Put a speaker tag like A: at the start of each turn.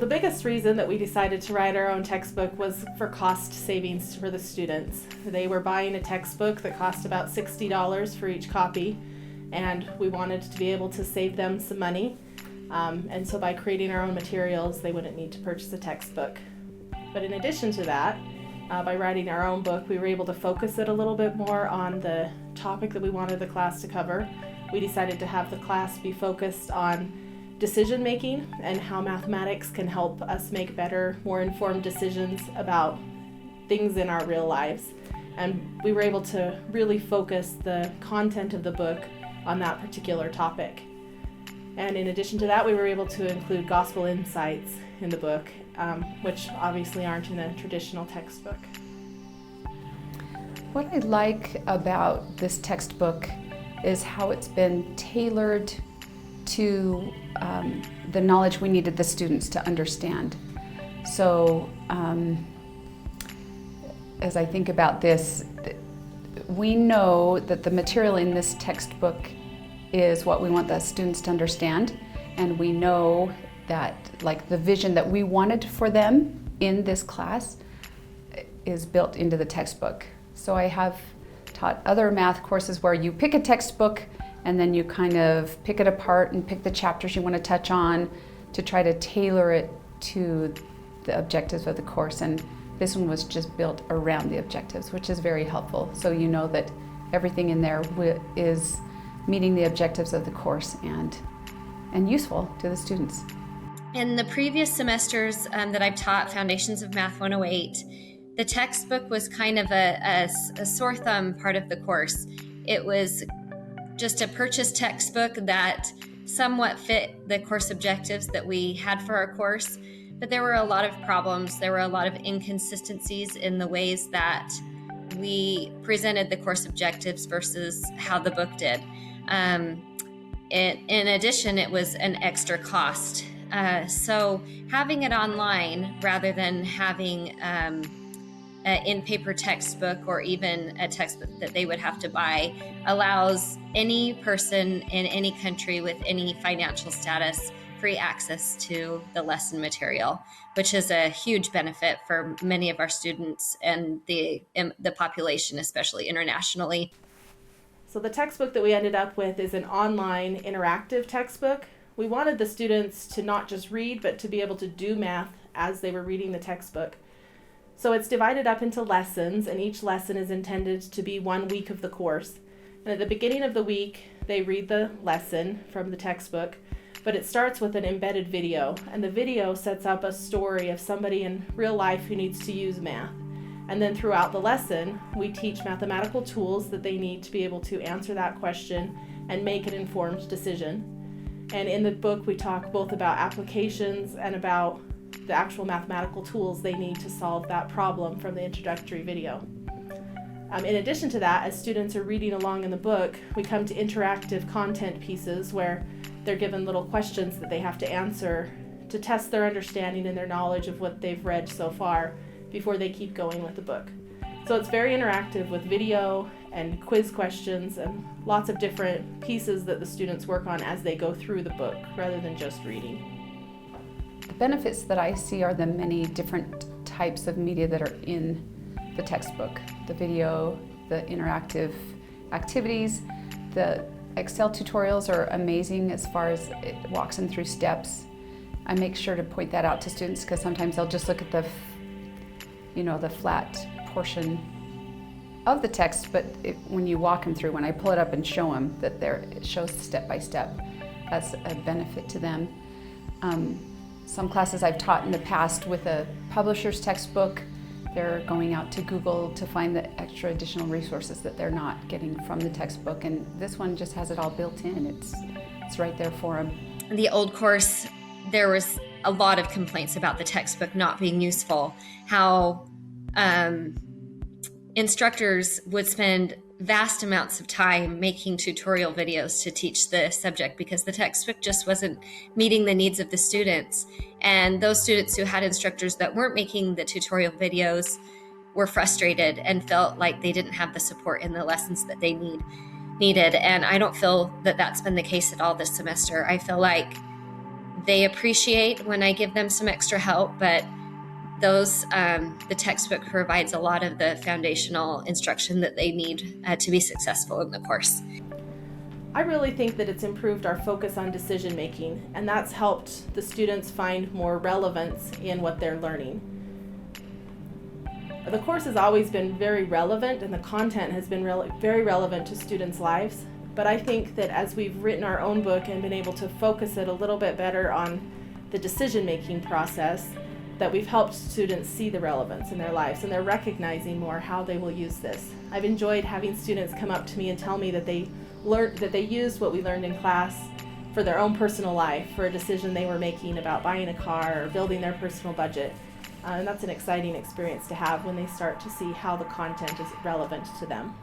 A: the biggest reason that we decided to write our own textbook was for cost savings for the students. They were buying a textbook that cost about $60 for each copy, and we wanted to be able to save them some money. And so by creating our own materials, they wouldn't need to purchase a textbook. But in addition to that, by writing our own book, we were able to focus it a little bit more on the topic that we wanted the class to cover. We decided to have the class be focused on decision making and how mathematics can help us make better, more informed decisions about things in our real lives. And we were able to really focus the content of the book on that particular topic. And in addition to that, we were able to include gospel insights in the book, which obviously aren't in a traditional textbook.
B: What I like about this textbook is how it's been tailored to the knowledge we needed the students to understand. So as I think about this, we know that the material in this textbook is what we want the students to understand, and we know that like the vision that we wanted for them in this class is built into the textbook. So I have taught other math courses where you pick a textbook and then you kind of pick it apart and pick the chapters you want to touch on to try to tailor it to the objectives of the course. And this one was just built around the objectives, which is very helpful. So you know that everything in there is meeting the objectives of the course and useful to the students.
C: In the previous semesters that I've taught Foundations of Math 108, the textbook was kind of a sore thumb part of the course. It was just a purchased textbook that somewhat fit the course objectives that we had for our course, but there were a lot of problems. There were a lot of inconsistencies in the ways that we presented the course objectives versus how the book did. In addition, it was an extra cost. So having it online rather than having an in-paper textbook or even a textbook that they would have to buy allows any person in any country with any financial status free access to the lesson material, which is a huge benefit for many of our students and the population, especially internationally.
A: So the textbook that we ended up with is an online interactive textbook. We wanted the students to not just read, but to be able to do math as they were reading the textbook. So it's divided up into lessons, and each lesson is intended to be 1 week of the course. And at the beginning of the week, they read the lesson from the textbook, but it starts with an embedded video, and the video sets up a story of somebody in real life who needs to use math. And then throughout the lesson, we teach mathematical tools that they need to be able to answer that question and make an informed decision. And in the book, we talk both about applications and about the actual mathematical tools they need to solve that problem from the introductory video. In addition to that, as students are reading along in the book, we come to interactive content pieces where they're given little questions that they have to answer to test their understanding and their knowledge of what they've read so far before they keep going with the book. So it's very interactive with video and quiz questions and lots of different pieces that the students work on as they go through the book rather than just reading.
B: The benefits that I see are the many different types of media that are in the textbook. The video, the interactive activities, the Excel tutorials are amazing as far as it walks them through steps. I make sure to point that out to students because sometimes they'll just look at the flat portion of the text, but when you walk them through, when I pull it up and show them that it shows step by step, that's a benefit to them. Some classes I've taught in the past with a publisher's textbook, they're going out to Google to find the extra additional resources that they're not getting from the textbook, and this one just has it all built in. It's right there for them.
C: In the old course, there was a lot of complaints about the textbook not being useful, how instructors would spend vast amounts of time making tutorial videos to teach the subject because the textbook just wasn't meeting the needs of the students. And those students who had instructors that weren't making the tutorial videos were frustrated and felt like they didn't have the support in the lessons that they needed. And I don't feel that that's been the case at all this semester. I feel like They appreciate when I give them some extra help, but the textbook provides a lot of the foundational instruction that they need to be successful in the course.
A: I really think that it's improved our focus on decision making, and that's helped the students find more relevance in what they're learning. The course has always been very relevant, and the content has been very relevant to students' lives, but I think that as we've written our own book and been able to focus it a little bit better on the decision making process, that we've helped students see the relevance in their lives, and they're recognizing more how they will use this. I've enjoyed having students come up to me and tell me that they used what we learned in class for their own personal life, for a decision they were making about buying a car or building their personal budget. And that's an exciting experience to have when they start to see how the content is relevant to them.